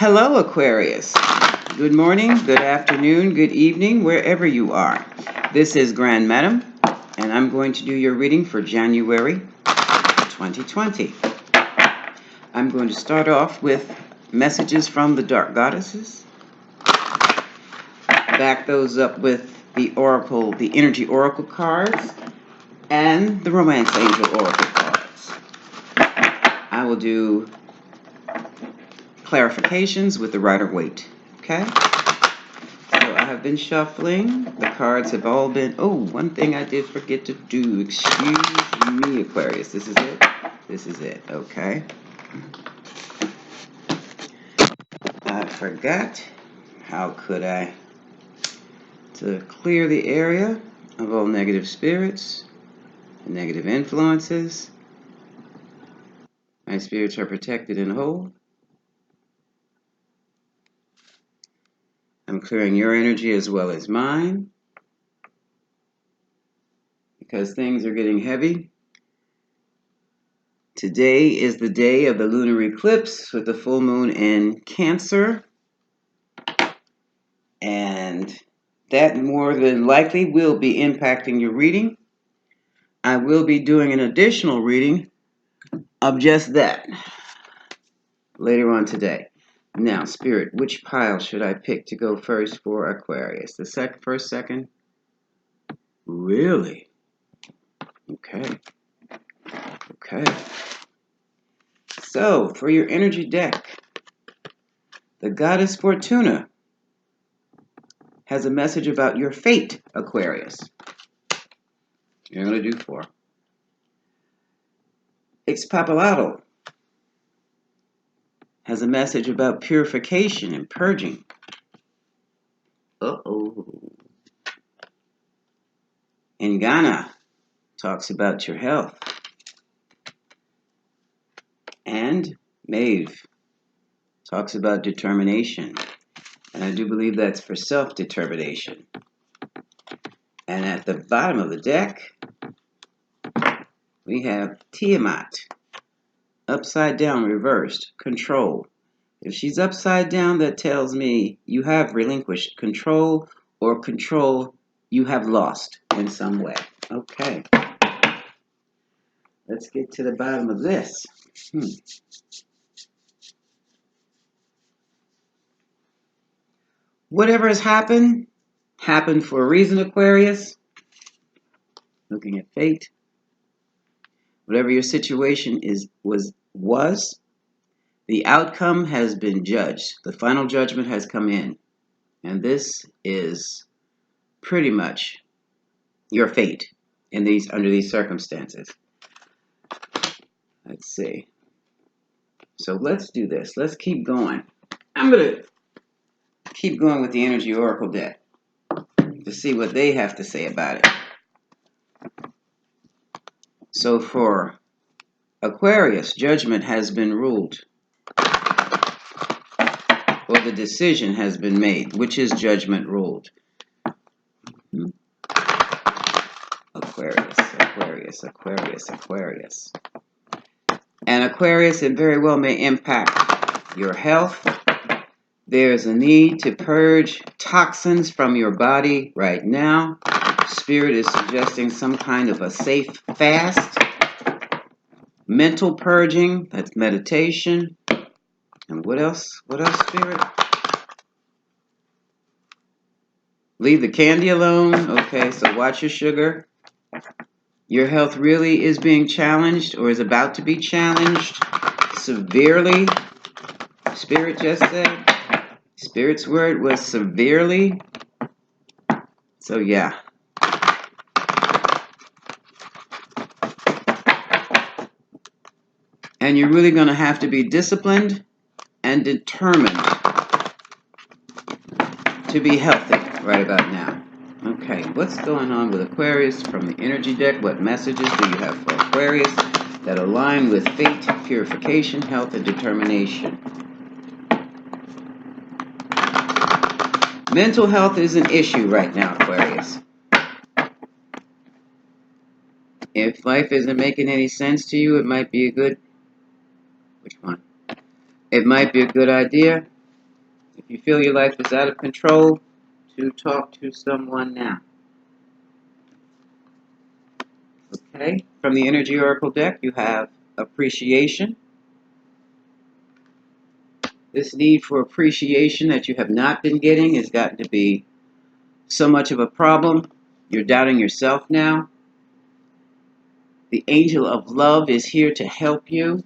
Hello, Aquarius. Good morning, good afternoon, good evening, wherever you are. This is Grand Madam, and I'm going to do your reading for January 2020. I'm going to start off with messages from the Dark Goddesses. Back those up with the Oracle, the Energy Oracle cards, and the Romance Angel Oracle cards. I will do clarifications with the Rider-Waite. Okay? So I have been shuffling. The cards have all been... Oh, one thing I did forget to do. Excuse me, Aquarius. This is it? This is it. Okay. I forgot. How could I? To clear the area of all negative spirits, negative influences. My spirits are protected and whole. I'm clearing your energy as well as mine, because things are getting heavy. Today is the day of the lunar eclipse with the full moon in Cancer, and that more than likely will be impacting your reading. I will be doing an additional reading of just that later on today. Now, Spirit, which pile should I pick to go first for Aquarius? The first, second? Really? Okay. Okay. So, for your energy deck, the Goddess Fortuna has a message about your fate, Aquarius. You're going to do 4. Expapolato has a message about purification and purging. Uh-oh. Ngana talks about your health. And Maeve talks about determination. And I do believe that's for self-determination. And at the bottom of the deck, we have Tiamat, upside down, reversed, control. If she's upside down, that tells me you have relinquished control, or control you have lost in some way. Okay. Let's get to the bottom of this. Whatever has happened for a reason, Aquarius. Looking at fate. Whatever your situation was, the outcome has been judged. The final judgment has come in. And this is pretty much your fate under these circumstances. Let's see. So let's do this. Let's keep going. I'm going to keep going with the Energy Oracle deck to see what they have to say about it. So for Aquarius, judgment has been ruled, or the decision has been made. Which is judgment ruled? Aquarius, Aquarius, Aquarius, Aquarius. And Aquarius, it very well may impact your health. There's a need to purge toxins from your body right now. Spirit is suggesting some kind of a safe fast. Mental purging, that's meditation. And what else? What else, Spirit? Leave the candy alone. Okay, so watch your sugar. Your health really is being challenged, or is about to be challenged severely. Spirit just said. Spirit's word was severely. So yeah. And you're really going to have to be disciplined and determined to be healthy right about now. Okay, what's going on with Aquarius from the energy deck? What messages do you have for Aquarius that align with fate, purification, health, and determination? Mental health is an issue right now, Aquarius. If life isn't making any sense to you, it might be a good... Which one? It might be a good idea you feel your life is out of control, to talk to someone now. Okay, from the Energy Oracle deck, you have appreciation. This need for appreciation that you have not been getting has gotten to be so much of a problem. You're doubting yourself now. The angel of love is here to help you.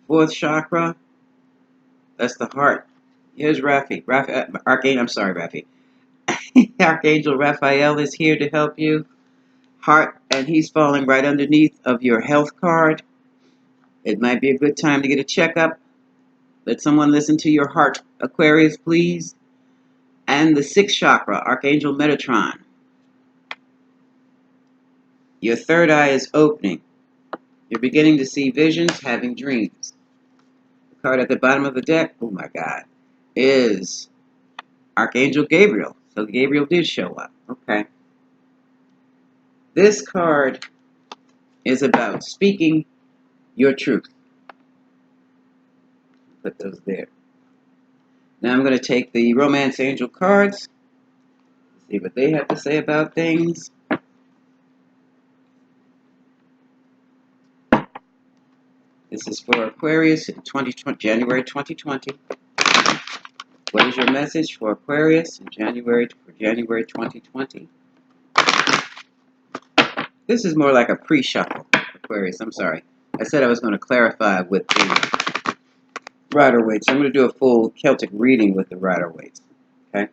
Fourth chakra, that's the heart. Here's Rafi. Archangel Raphael is here to help you. Heart, and he's falling right underneath of your health card. It might be a good time to get a checkup. Let someone listen to your heart, Aquarius, please. And the sixth chakra, Archangel Metatron. Your third eye is opening. You're beginning to see visions, having dreams. The card at the bottom of the deck, oh my God, is Archangel Gabriel. So Gabriel did show up. Okay. This card is about speaking your truth. Put those there. Now I'm going to take the Romance Angel cards, see what they have to say about things. This is for Aquarius in January 2020. What is your message for Aquarius in January 2020? This is more like a pre-shuffle, Aquarius. I'm sorry. I said I was going to clarify with the Rider-Waite. So I'm going to do a full Celtic reading with the Rider-Waite. Okay?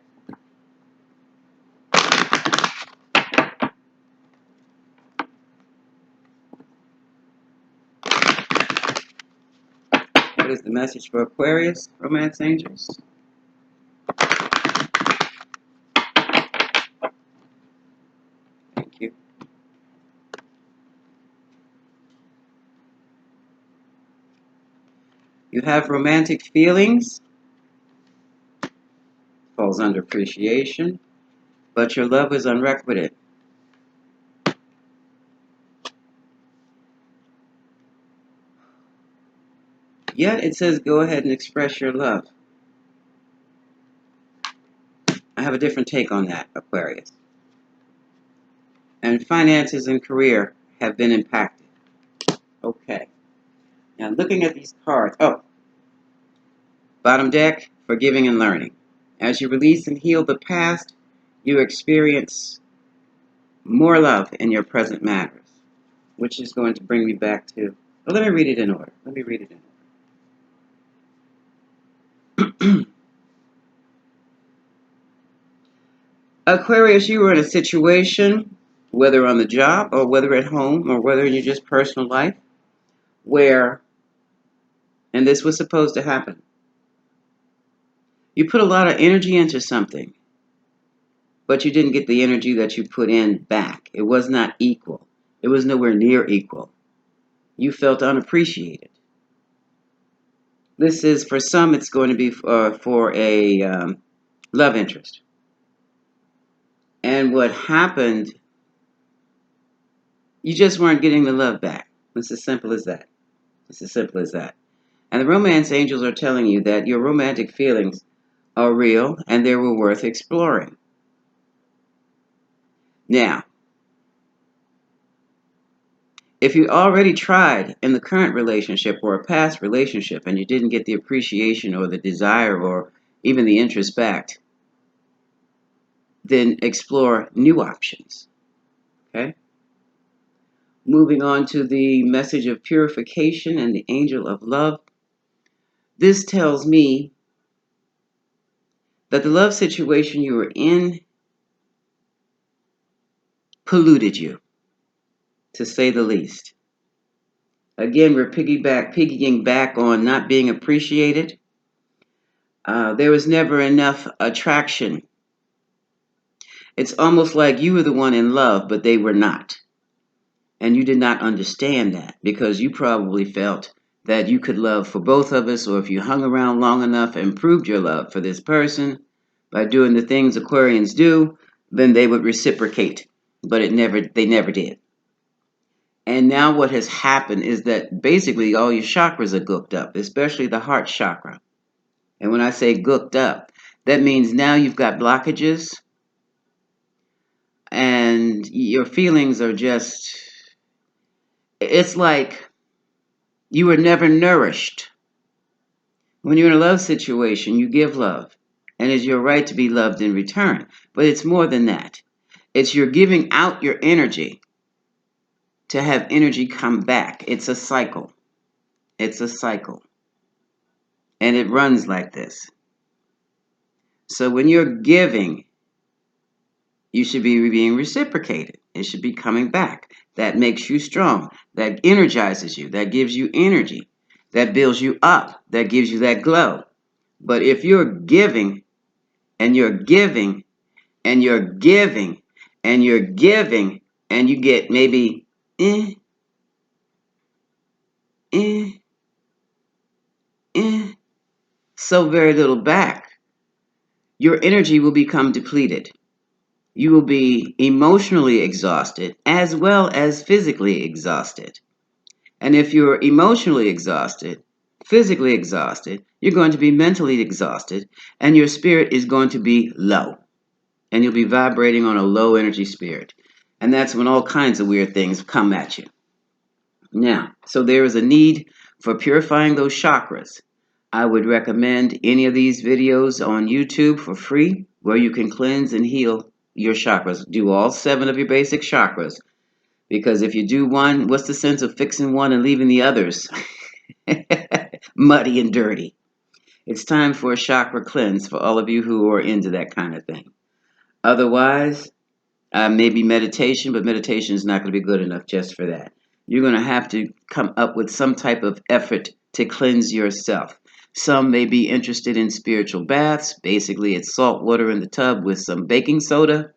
What is the message for Aquarius, Romance Angels? Thank you. You have romantic feelings. Falls under appreciation. But your love is unrequited. Yet it says go ahead and express your love. I have a different take on that, Aquarius. And finances and career have been impacted. Okay. Now looking at these cards. Oh. Bottom deck, forgiving and learning. As you release and heal the past, you experience more love in your present matters. Which is going to bring me back to... Well, let me read it in order. Aquarius, you were in a situation, whether on the job or whether at home or whether in your just personal life, where, and this was supposed to happen, you put a lot of energy into something, but you didn't get the energy that you put in back. It was not equal. It was nowhere near equal. You felt unappreciated. This is, for some, it's going to be for a love interest. And what happened, you just weren't getting the love back. It's as simple as that. It's as simple as that. And the romance angels are telling you that your romantic feelings are real and they were worth exploring. Now, if you already tried in the current relationship or a past relationship and you didn't get the appreciation or the desire or even the interest back, then explore new options. Okay? Moving on to the message of purification and the angel of love. This tells me that the love situation you were in polluted you, to say the least. Again, we're piggying back on not being appreciated. There was never enough attraction. It's almost like you were the one in love, but they were not. And you did not understand that because you probably felt that you could love for both of us, or if you hung around long enough and proved your love for this person by doing the things Aquarians do, then they would reciprocate. But they never did. And now what has happened is that basically all your chakras are gooked up, especially the heart chakra. And when I say gooked up, that means now you've got blockages and your feelings are just, it's like you were never nourished. When you're in a love situation, you give love, and it's your right to be loved in return. But it's more than that. It's you're giving out your energy to have energy come back. It's a cycle. It's a cycle. And it runs like this. So when you're giving, you should be being reciprocated. It should be coming back. That makes you strong. That energizes you. That gives you energy. That builds you up. That gives you that glow. But if you're giving and you're giving and you're giving and you're giving and you get maybe eh, eh, eh, so very little back, your energy will become depleted. You will be emotionally exhausted as well as physically exhausted. And if you're emotionally exhausted, physically exhausted, you're going to be mentally exhausted, and your spirit is going to be low. And you'll be vibrating on a low energy spirit. And that's when all kinds of weird things come at you. Now, so there is a need for purifying those chakras. I would recommend any of these videos on YouTube for free, where you can cleanse and heal your chakras. Do all 7 of your basic chakras. Because if you do one, what's the sense of fixing one and leaving the others muddy and dirty? It's time for a chakra cleanse for all of you who are into that kind of thing. Otherwise, maybe meditation, but meditation is not going to be good enough just for that. You're going to have to come up with some type of effort to cleanse yourself. Some may be interested in spiritual baths. Basically, it's salt water in the tub with some baking soda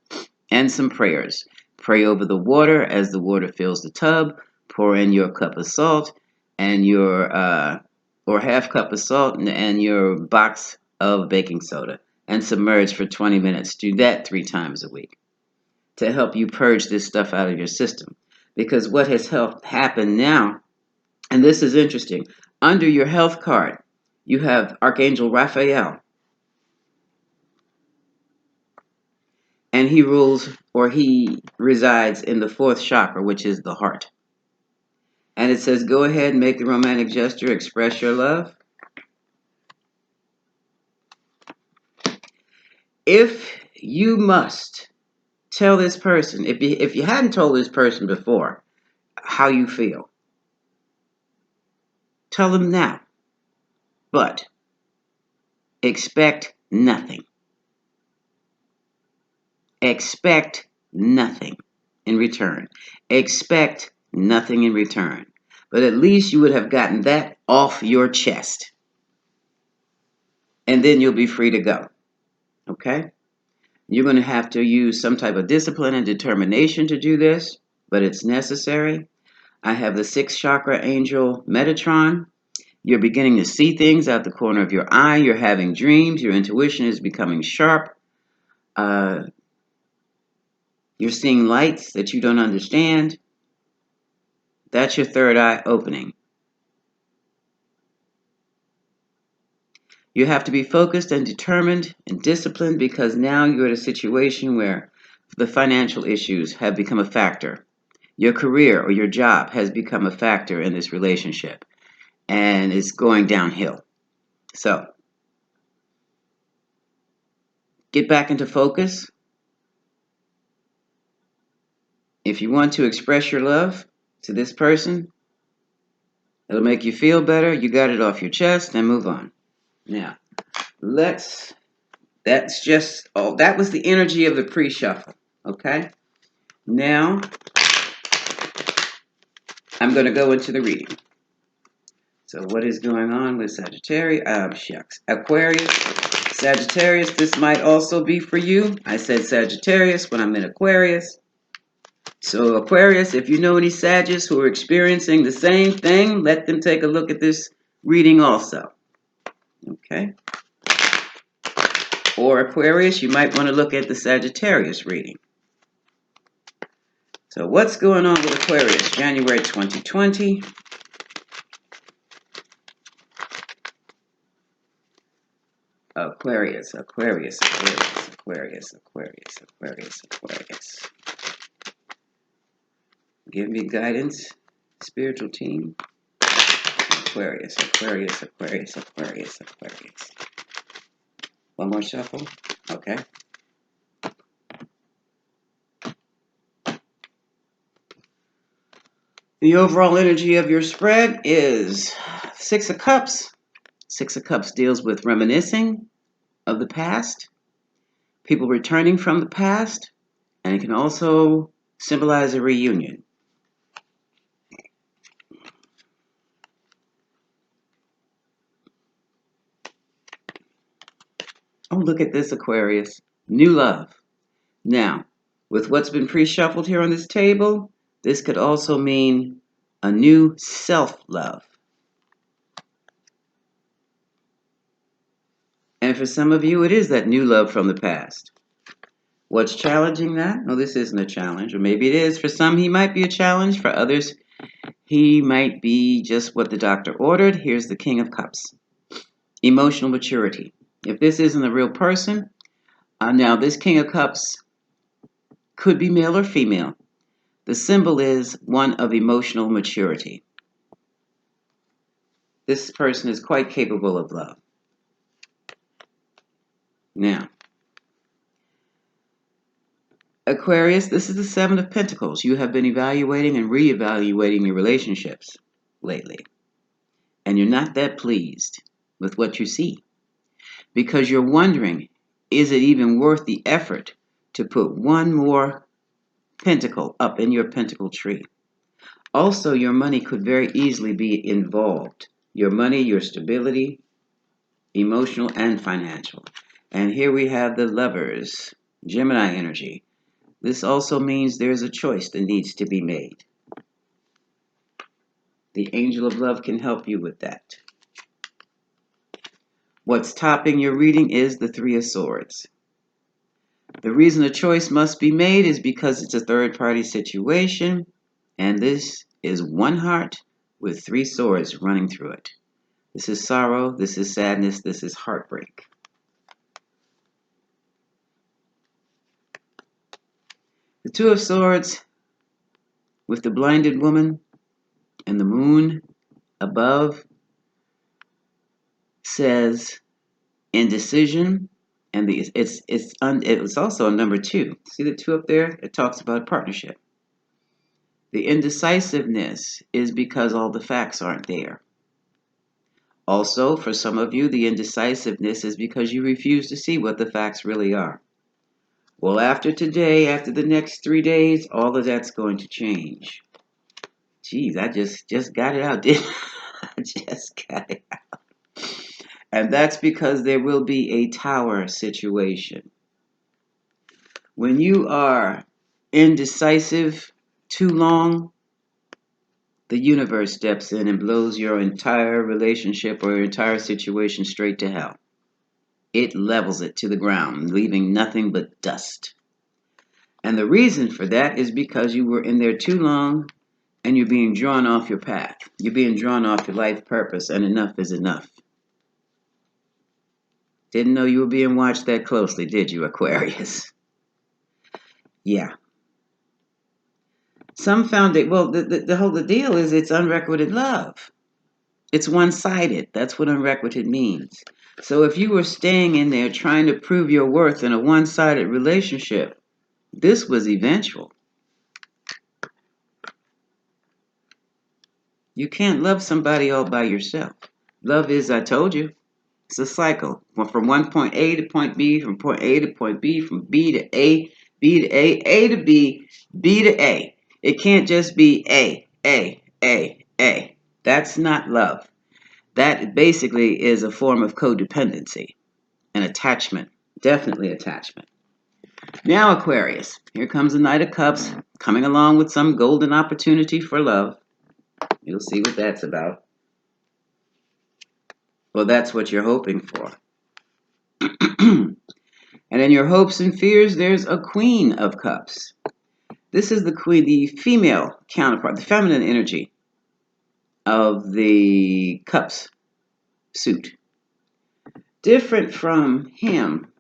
and some prayers. Pray over the water as the water fills the tub. Pour in your cup of salt and your or half cup of salt and your box of baking soda, and submerge for 20 minutes. Do that 3 times a week to help you purge this stuff out of your system. Because what has helped happen now, and this is interesting, under your health card, you have Archangel Raphael. And he rules, or he resides in the 4th chakra, which is the heart. And it says, go ahead and make the romantic gesture, express your love. If you must tell this person, if you hadn't told this person before how you feel, tell them now. But expect nothing. Expect nothing in return. Expect nothing in return. But at least you would have gotten that off your chest. And then you'll be free to go. Okay? You're going to have to use some type of discipline and determination to do this, but it's necessary. I have the 6th chakra angel Metatron. You're beginning to see things out the corner of your eye. You're having dreams. Your intuition is becoming sharp. You're seeing lights that you don't understand. That's your 3rd eye opening. You have to be focused and determined and disciplined, because now you're at a situation where the financial issues have become a factor. Your career or your job has become a factor in this relationship, and it's going downhill. So, get back into focus. If you want to express your love to this person, it'll make you feel better. You got it off your chest, and move on. Now, that's just, that was the energy of the pre-shuffle, okay? Now, I'm going to go into the reading. So what is going on with Sagittarius? Aquarius, Sagittarius, this might also be for you. I said Sagittarius when I'm in Aquarius. So Aquarius, if you know any Sagittarius who are experiencing the same thing, let them take a look at this reading also. Okay? Or Aquarius, you might want to look at the Sagittarius reading. So what's going on with Aquarius? January 2020. Aquarius, Aquarius, Aquarius, Aquarius, Aquarius, Aquarius, Aquarius. Give me guidance, spiritual team. Aquarius, Aquarius, Aquarius, Aquarius, Aquarius. One more shuffle. Okay. The overall energy of your spread is Six of Cups. Six of Cups deals with reminiscing of the past, people returning from the past, and it can also symbolize a reunion. Oh, look at this, Aquarius. New love. Now, with what's been pre-shuffled here on this table, this could also mean a new self-love. And for some of you, it is that new love from the past. What's challenging that? No, this isn't a challenge. Or maybe it is. For some, he might be a challenge. For others, he might be just what the doctor ordered. Here's the King of Cups. Emotional maturity. If this isn't a real person, now this King of Cups could be male or female. The symbol is one of emotional maturity. This person is quite capable of love. Now, Aquarius, this is the Seven of Pentacles. You have been evaluating and reevaluating your relationships lately. And you're not that pleased with what you see. Because you're wondering, is it even worth the effort to put one more pentacle up in your pentacle tree? Also, your money could very easily be involved. Your money, your stability, emotional and financial. And here we have the Lovers, Gemini energy. This also means there's a choice that needs to be made. The Angel of Love can help you with that. What's topping your reading is the Three of Swords. The reason a choice must be made is because it's a third-party situation, and this is one heart with three swords running through it. This is sorrow, this is sadness, this is heartbreak. The Two of Swords with the blinded woman and the moon above says indecision, and it's also a number 2. See the 2 up there? It talks about partnership. The indecisiveness is because all the facts aren't there. Also, for some of you, the indecisiveness is because you refuse to see what the facts really are. Well, after today, after the next 3 days, all of that's going to change. Geez, I just got it out, didn't I? I just got it out. And that's because there will be a tower situation. When you are indecisive too long, the universe steps in and blows your entire relationship or your entire situation straight to hell. It levels it to the ground, leaving nothing but dust. And the reason for that is because you were in there too long and you're being drawn off your path. You're being drawn off your life purpose, and enough is enough. Didn't know you were being watched that closely, did you, Aquarius? Yeah. Some found it, well, the deal is it's unrequited love. It's one-sided. That's what unrequited means. So if you were staying in there trying to prove your worth in a one-sided relationship, this was eventual. You can't love somebody all by yourself. Love is, I told you, it's a cycle. From one point A to point B, from point A to point B, from B to A, B to A to B, B to A. It can't just be A. That's not love. That basically is a form of codependency and attachment. Definitely attachment. Now, Aquarius, here comes the Knight of Cups, coming along with some golden opportunity for love. You'll see what that's about. Well, that's what you're hoping for. And in your hopes and fears, there's a Queen of Cups. This is the queen, the female counterpart, the feminine energy of the cups suit. Different from him,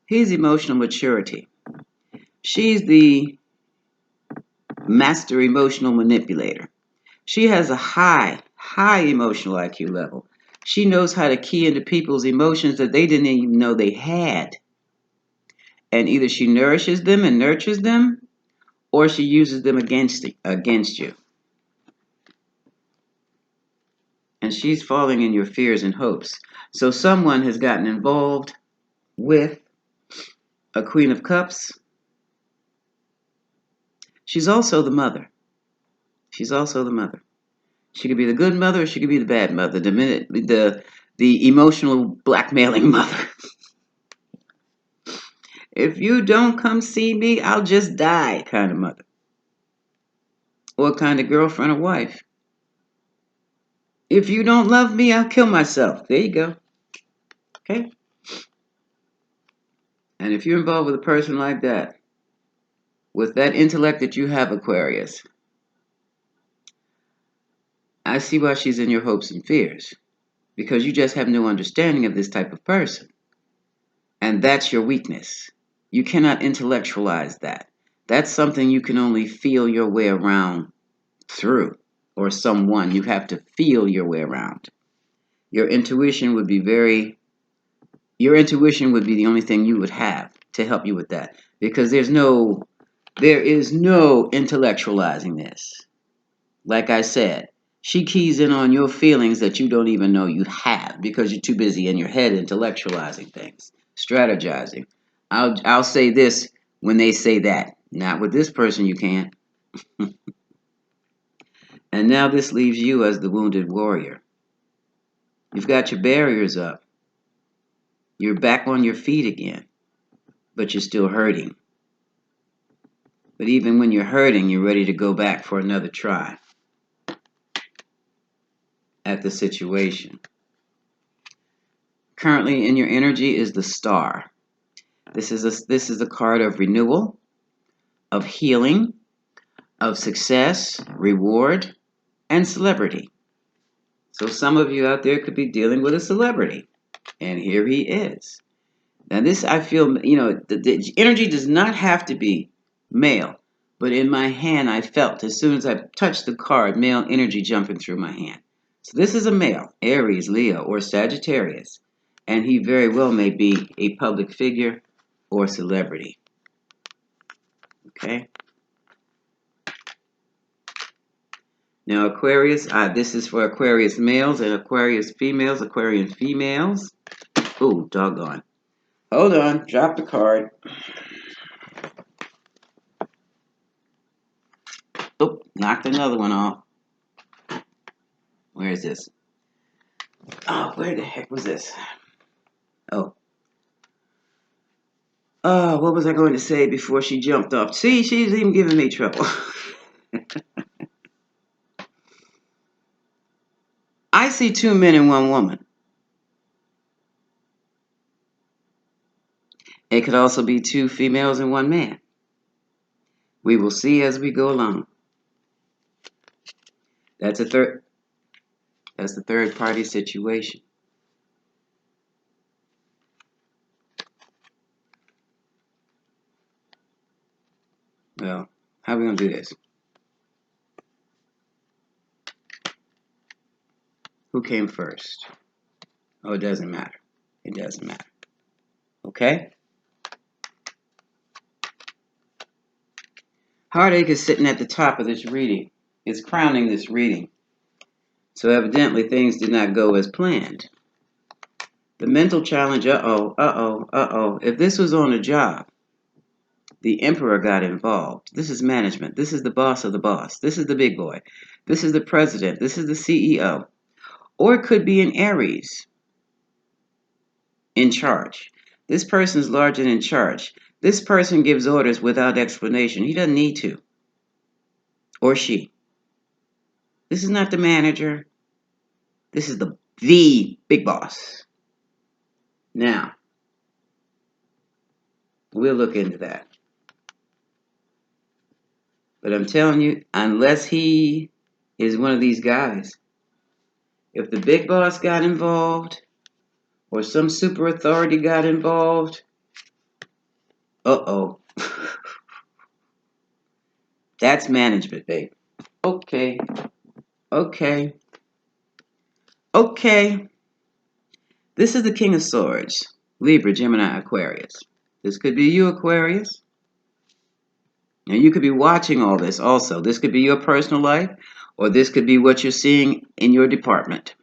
he's emotional maturity. She's the master emotional manipulator. She has a high emotional IQ level. She knows how to key into people's emotions that they didn't even know they had. And either she nourishes them and nurtures them, or she uses them against you. And she's falling in your fears and hopes. So someone has gotten involved with a Queen of Cups. She's also the mother. She's also the mother. She could be the good mother or she could be the bad mother. The emotional blackmailing mother. If you don't come see me, I'll just die kind of mother. Or kind of girlfriend or wife. If you don't love me, I'll kill myself. There you go. Okay? And if you're involved with a person like that, with that intellect that you have, Aquarius, I see why she's in your hopes and fears. Because you just have no understanding of this type of person. And that's your weakness. You cannot intellectualize that. That's something you can only feel your way around through, or someone. You have to feel your way around. Your intuition would be the only thing you would have to help you with that. Because there is no intellectualizing this. Like I said, she keys in on your feelings that you don't even know you have because you're too busy in your head intellectualizing things, strategizing. I'll say this when they say that. Not with this person you can't. And now this leaves you as the wounded warrior. You've got your barriers up. You're back on your feet again, but you're still hurting. But even when you're hurting, you're ready to go back for another try at the situation. Currently in your energy is the Star. This is a card of renewal, of healing, of success, reward, and celebrity. So some of you out there could be dealing with a celebrity. And here he is. Now this, I feel, the energy does not have to be male. But in my hand, I felt, as soon as I touched the card, male energy jumping through my hand. So this is a male, Aries, Leo, or Sagittarius. And he very well may be a public figure or celebrity. Okay? Now Aquarius, this is for Aquarius males and Aquarius females, Aquarian females. Ooh, doggone. Hold on, drop the card. Oop, knocked another one off. Where is this? Oh, where the heck was this? Oh. Oh, what was I going to say before she jumped off? See, she's even giving me trouble. I see two men and one woman. It could also be two females and one man. We will see as we go along. That's the third party situation. Well, how are we going to do this? Who came first? Oh, it doesn't matter. It doesn't matter. Okay? Heartache is sitting at the top of this reading. It's crowning this reading. So evidently things did not go as planned. The mental challenge, If this was on a job, the emperor got involved. This is management. This is the boss of the boss. This is the big boy. This is the president. This is the CEO. Or it could be an Aries in charge. This person's large and in charge. This person gives orders without explanation. He doesn't need to. Or she. This is not the manager. This is the big boss. Now, we'll look into that. But I'm telling you, unless he is one of these guys, if the big boss got involved or some super authority got involved, uh-oh. That's management, babe. Okay, okay, okay. This is the King of Swords, Libra, Gemini, Aquarius. This could be you, Aquarius. And you could be watching all this also. This could be your personal life, or this could be what you're seeing in your department.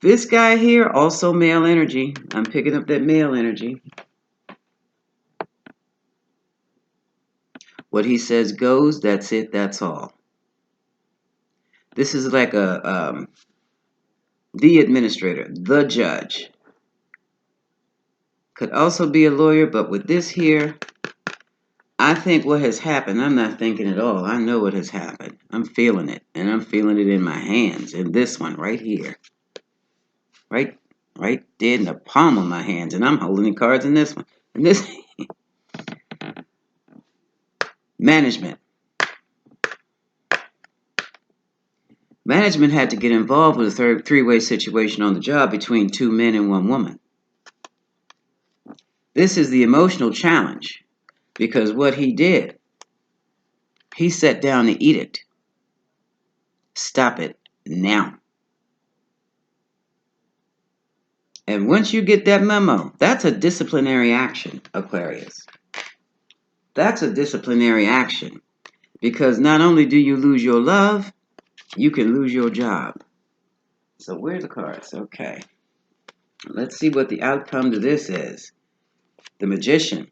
This guy here, also male energy. I'm picking up that male energy. What he says goes, that's it, that's all. This is like the administrator, the judge. Could also be a lawyer, but with this here, I think what has happened, I'm not thinking at all. I know what has happened. I'm feeling it, and I'm feeling it in my hands, in this one right here. Right there in the palm of my hands, and I'm holding the cards in this one. And this management. Management had to get involved with a three-way situation on the job between two men and one woman. This is the emotional challenge, because what he did, he set down the edict. Stop it now. And once you get that memo, that's a disciplinary action, Aquarius. That's a disciplinary action, because not only do you lose your love, you can lose your job. So where's the cards? Okay. Let's see what the outcome to this is. The Magician.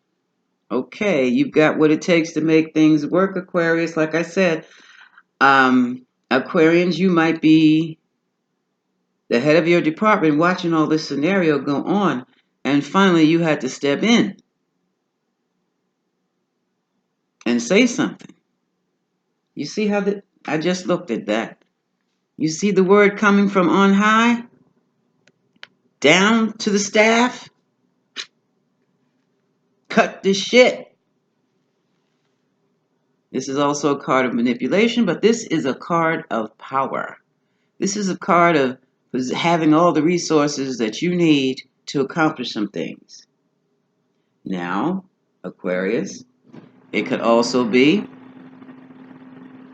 Okay, you've got what it takes to make things work, Aquarius. Like I said, Aquarians, you might be the head of your department watching all this scenario go on, and finally you had to step in and say something. You see how I just looked at that. You see the word coming from on high down to the staff? Cut this shit. This is also a card of manipulation, but this is a card of power. This is a card of having all the resources that you need to accomplish some things. Now, Aquarius, it could also be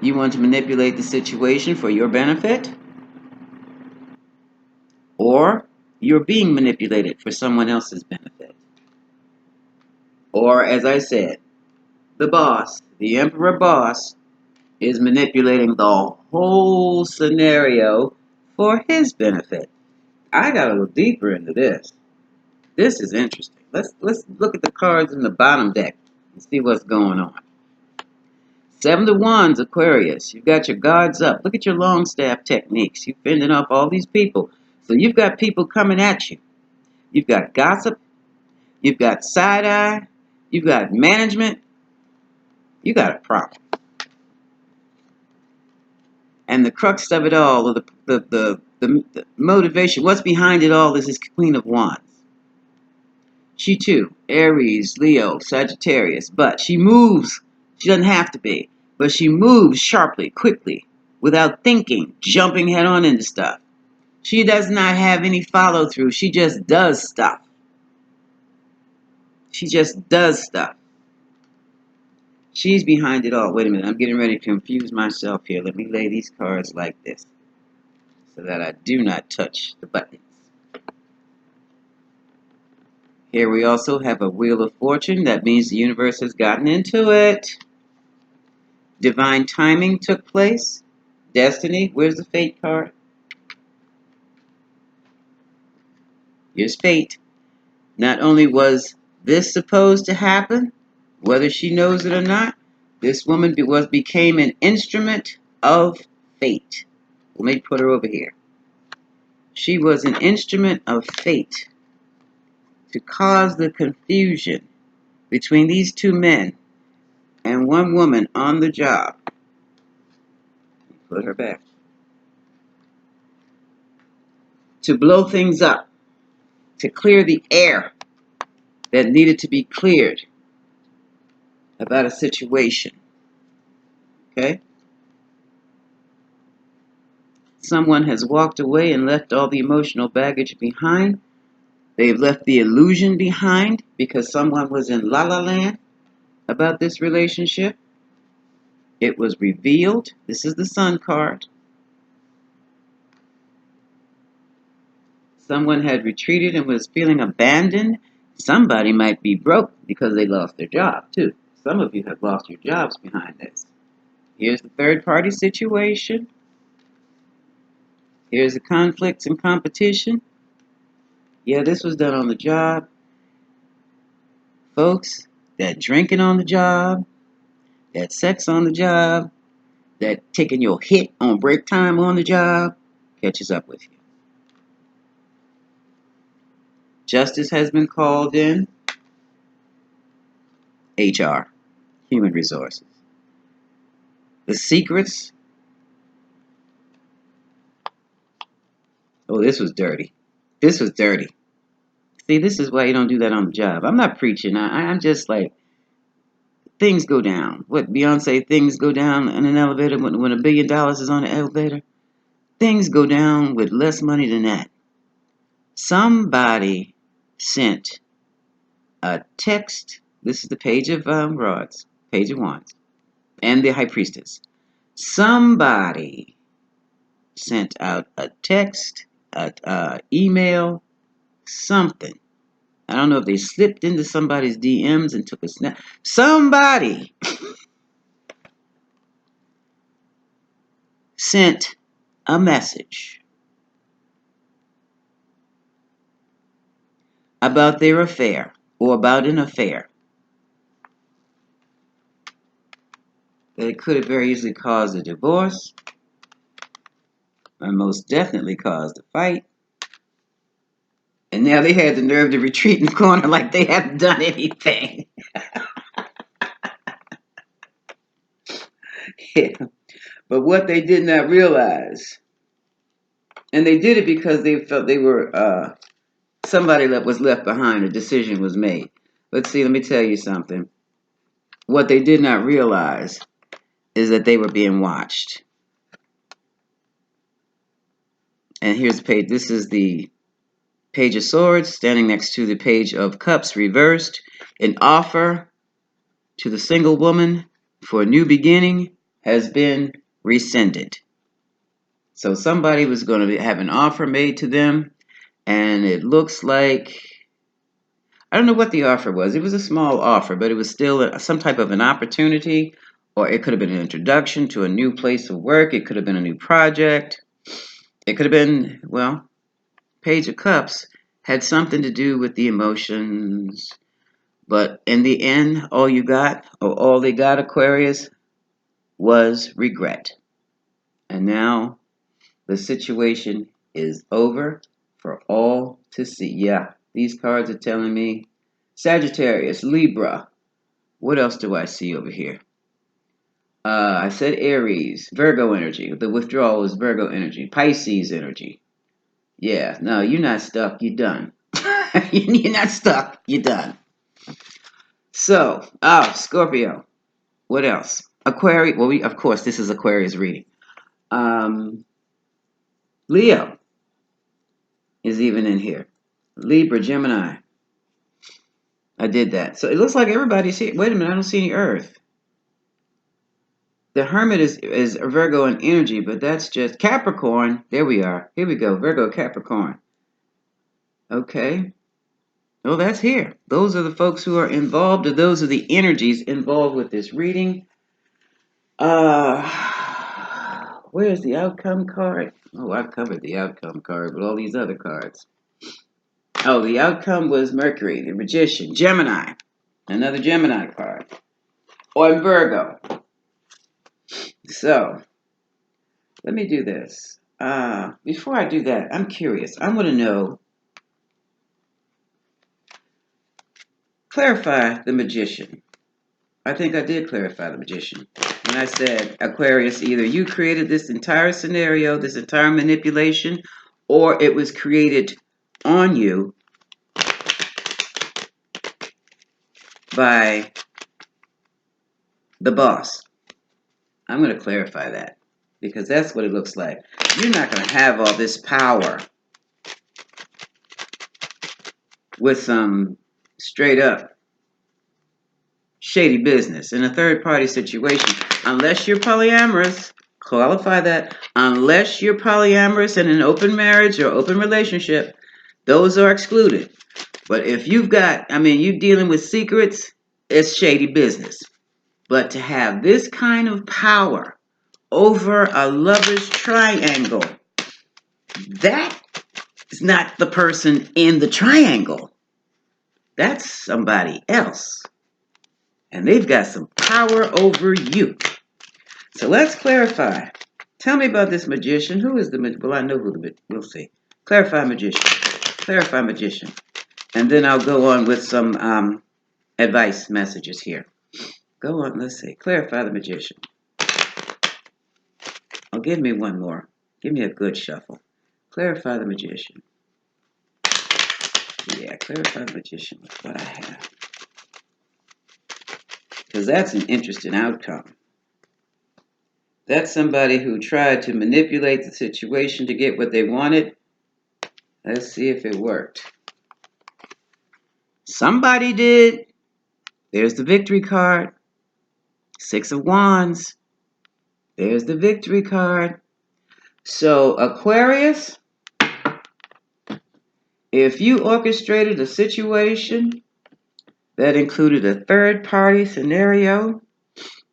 you want to manipulate the situation for your benefit, or you're being manipulated for someone else's benefit. Or, as I said, the boss, the emperor boss, is manipulating the whole scenario for his benefit. I got to look deeper into this. This is interesting. Let's look at the cards in the bottom deck and see what's going on. 7 of Wands, Aquarius. You've got your guards up. Look at your long staff techniques. You're fending off all these people. So you've got people coming at you. You've got gossip. You've got side eye. You've got management. You got a problem. And the crux of it all, or the motivation, what's behind it all is this Queen of Wands. She too, Aries, Leo, Sagittarius, but she moves. She doesn't have to be, but she moves sharply, quickly, without thinking, jumping head on into stuff. She does not have any follow through. She just does stuff. She just does stuff. She's behind it all. Wait a minute, I'm getting ready to confuse myself here. Let me lay these cards like this so that I do not touch the buttons. Here we also have a Wheel of Fortune. That means the universe has gotten into it. Divine timing took place. Destiny. Where's the Fate card? Here's Fate. Not only was this supposed to happen, whether she knows it or not, this woman became an instrument of fate. Let me put her over here. She was an instrument of fate to cause the confusion between these two men and one woman on the job. Put her back. To blow things up, to clear the air that needed to be cleared. about a situation. Okay? Someone has walked away and left all the emotional baggage behind. They've left the illusion behind because someone was in la la land about this relationship. It was revealed. This is the Sun card. Someone had retreated and was feeling abandoned. Somebody might be broke because they lost their job, too. Some of you have lost your jobs behind this. Here's the third party situation. Here's the conflicts and competition. Yeah, this was done on the job. Folks, that drinking on the job, that sex on the job, that taking your hit on break time on the job catches up with you. Justice has been called in. HR, human resources. The secrets. Oh, this was dirty. This was dirty. See, this is why you don't do that on the job. I'm not preaching. I'm just like, things go down. What Beyonce, things go down in an elevator when $1 billion is on the elevator? Things go down with less money than that. Somebody sent a text. This is the page of rods, page of wands, and the high priestess. Somebody sent out a text, an email, something. I don't know if they slipped into somebody's DMs and took a snap. Somebody sent a message about their affair or about an affair that it could have very easily caused a divorce or most definitely caused a fight. And now they had the nerve to retreat in the corner like they haven't done anything. Yeah. But what they did not realize, and they did it because they felt they were somebody that was left behind, a decision was made. But see, let me tell you something. What they did not realize is that they were being watched. And here's the page. This is the Page of Swords standing next to the Page of Cups reversed. An offer to the single woman for a new beginning has been rescinded. So somebody was going to have an offer made to them, and it looks like, I don't know what the offer was. It was a small offer, but it was still some type of an opportunity, or it could have been an introduction to a new place of work. It could have been a new project. It could have been, well, Page of Cups had something to do with the emotions. But in the end, all you got, or all they got, Aquarius, was regret. And now the situation is over for all to see. Yeah, these cards are telling me Sagittarius, Libra. What else do I see over here? I said Aries, Virgo energy. The withdrawal is Virgo energy, Pisces energy. Yeah, no, you're not stuck. You're done. You're not stuck. You're done. So, Scorpio. What else? Aquarius. Well, of course, this is Aquarius reading. Leo is even in here. Libra, Gemini. I did that. So it looks like everybody's here. Wait a minute, I don't see any Earth. The Hermit is a Virgo in energy, but that's just Capricorn. There we are. Here we go. Virgo, Capricorn. Okay. Well, that's here. Those are the folks who are involved, or those are the energies involved with this reading. Where's the outcome card? Oh, I covered the outcome card with all these other cards. Oh, the outcome was Mercury, the Magician, Gemini, another Gemini card, or Virgo. So, let me do this. Before I do that, I'm curious. I want to know, clarify the Magician. I think I did clarify the Magician. When I said, Aquarius, either you created this entire scenario, this entire manipulation, or it was created on you by the boss. I'm going to clarify that because that's what it looks like. You're not going to have all this power with some straight up shady business in a third party situation, unless you're polyamorous. Qualify that. Unless you're polyamorous in an open marriage or open relationship, those are excluded. But if you've got, you dealing with secrets, it's shady business. But to have this kind of power over a lover's triangle, that is not the person in the triangle. That's somebody else. And they've got some power over you. So let's clarify. Tell me about this magician. Who is the magician? Well, I know who we'll see. Clarify magician. Clarify magician. And then I'll go on with some advice messages here. Go on, let's see. Clarify the magician. Oh, give me one more. Give me a good shuffle. Clarify the magician. Yeah, clarify the magician with what I have. Because that's an interesting outcome. That's somebody who tried to manipulate the situation to get what they wanted. Let's see if it worked. Somebody did. There's the victory card. 6 of Wands. There's the victory card. So, Aquarius, if you orchestrated a situation that included a third-party scenario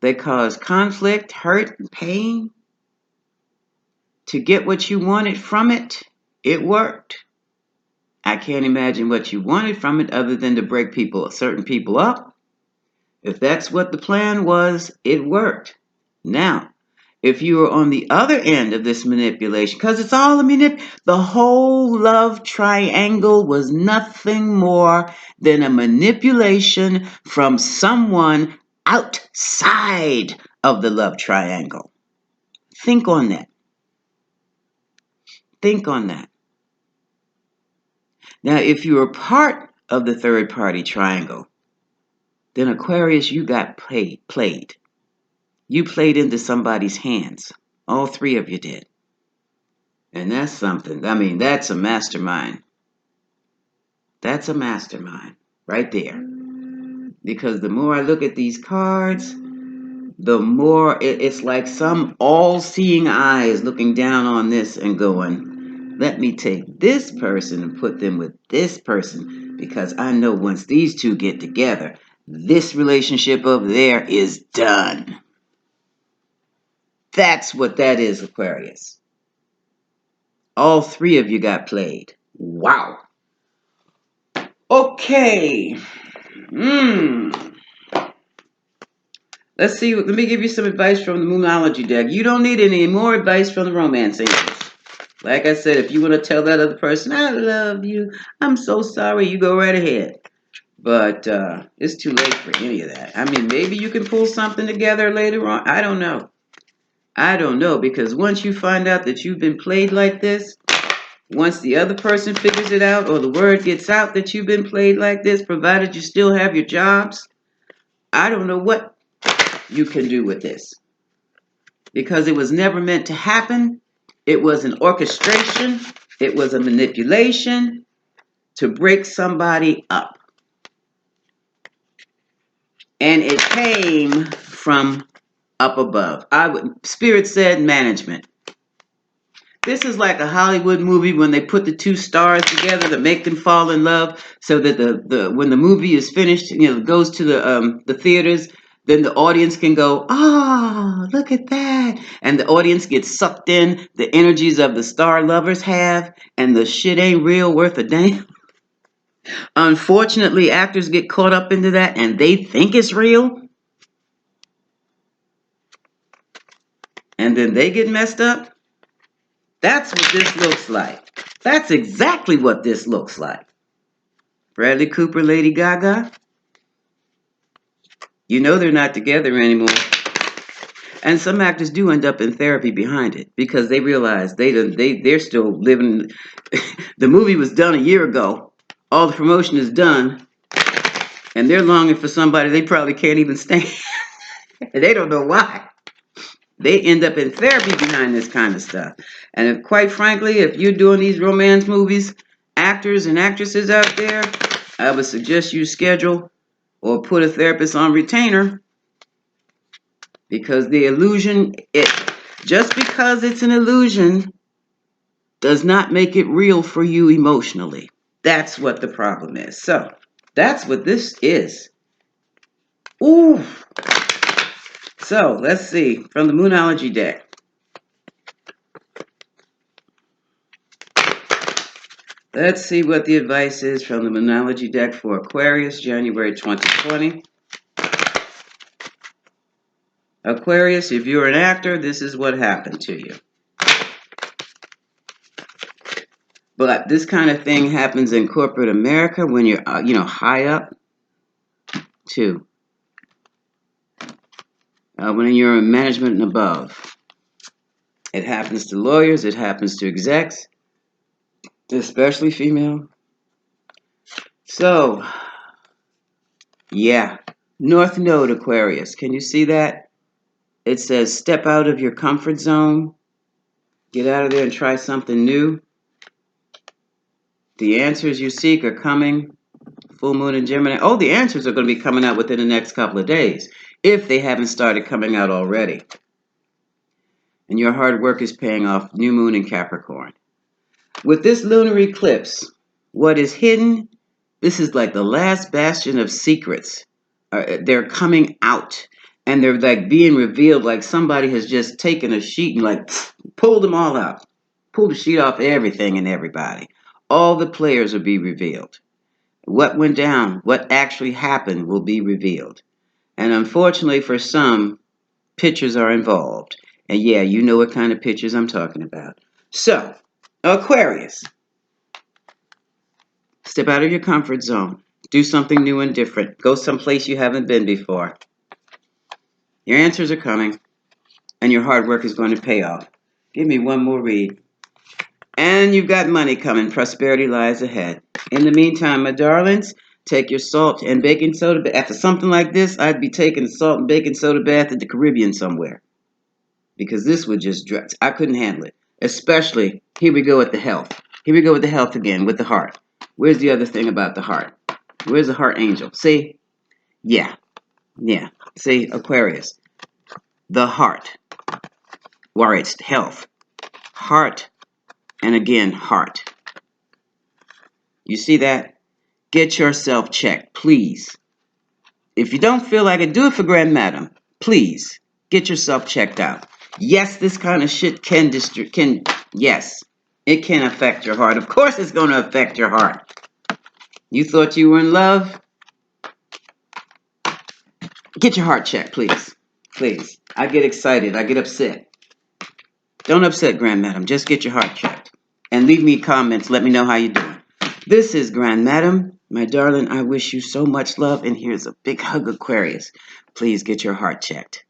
that caused conflict, hurt, and pain to get what you wanted from it, it worked. I can't imagine what you wanted from it other than to break certain people up. If that's what the plan was, it worked. Now, if you were on the other end of this manipulation, because it's all the whole love triangle was nothing more than a manipulation from someone outside of the love triangle. Think on that. Think on that. Now, if you were part of the third party triangle, then Aquarius, you got played. You played into somebody's hands. All 3 of you did. And that's something. That's a mastermind. That's a mastermind right there. Because the more I look at these cards, the more it's like some all-seeing eyes looking down on this and going, let me take this person and put them with this person, because I know once these two get together, this relationship over there is done. That's what that is, Aquarius. All 3 of you got played. Wow. Okay. Let's see. Let me give you some advice from the Moonology deck. You don't need any more advice from the Romance Angels. Like I said, if you want to tell that other person, I love you, I'm so sorry, you go right ahead. But it's too late for any of that. Maybe you can pull something together later on. I don't know, because once you find out that you've been played like this, once the other person figures it out or the word gets out that you've been played like this, provided you still have your jobs, I don't know what you can do with this. Because it was never meant to happen. It was an orchestration. It was a manipulation to break somebody up. And it came from up above. Spirit said management. This is like a Hollywood movie when they put the 2 stars together to make them fall in love, so that when the movie is finished, goes to the theaters, then the audience can go, look at that. And the audience gets sucked in the energies of the star lovers have, and the shit ain't real worth a damn. Unfortunately, actors get caught up into that and they think it's real. And then they get messed up. That's what this looks like. That's exactly what this looks like. Bradley Cooper, Lady Gaga. They're not together anymore. And some actors do end up in therapy behind it because they realize they're still living. The movie was done a year ago. All the promotion is done. And they're longing for somebody they probably can't even stand. They don't know why. They end up in therapy behind this kind of stuff. And if, quite frankly, if you're doing these romance movies, actors and actresses out there, I would suggest you schedule or put a therapist on retainer, because the illusion, just because it's an illusion does not make it real for you emotionally. That's what the problem is. So that's what this is. Ooh. So let's see from the Moonology deck. Let's see what the advice is from the Moonology deck for Aquarius, January 2020. Aquarius, if you're an actor, this is what happened to you. But this kind of thing happens in corporate America when you're, high up, too. When you're in management and above. It happens to lawyers. It happens to execs, especially female. So, yeah. North Node, Aquarius. Can you see that? It says step out of your comfort zone. Get out of there and try something new. The answers you seek are coming. Full moon in Gemini. Oh, the answers are going to be coming out within the next couple of days, if they haven't started coming out already. And your hard work is paying off. New moon in Capricorn. With this lunar eclipse, what is hidden, this is like the last bastion of secrets. They're coming out, and they're like being revealed, like somebody has just taken a sheet and like pulled them all out. Pulled the sheet off everything and everybody. All the players will be revealed. What went down, what actually happened will be revealed. And unfortunately for some, pictures are involved. And yeah, you know what kind of pictures I'm talking about. So, Aquarius, step out of your comfort zone. Do something new and different. Go someplace you haven't been before. Your answers are coming, and your hard work is going to pay off. Give me one more read. And you've got money coming. Prosperity lies ahead. In the meantime, my darlings, take your salt and baking soda. After something like this, I'd be taking a salt and baking soda bath at the Caribbean somewhere. Because this would just, I couldn't handle it. Especially, here we go with the health. Here we go with the health again, with the heart. Where's the other thing about the heart? Where's the heart angel? See? Yeah. See, Aquarius. The heart. Where it's health. Heart. And again, heart. You see that? Get yourself checked, please. If you don't feel like it, do it for Grand Madam. Please, get yourself checked out. Yes, this kind of shit yes, it can affect your heart. Of course it's going to affect your heart. You thought you were in love? Get your heart checked, please. Please. I get excited. I get upset. Don't upset Grand Madam. Just get your heart checked. And leave me comments. Let me know how you're doing. This is Grand Madam. My darling, I wish you so much love. And here's a big hug, Aquarius. Please get your heart checked.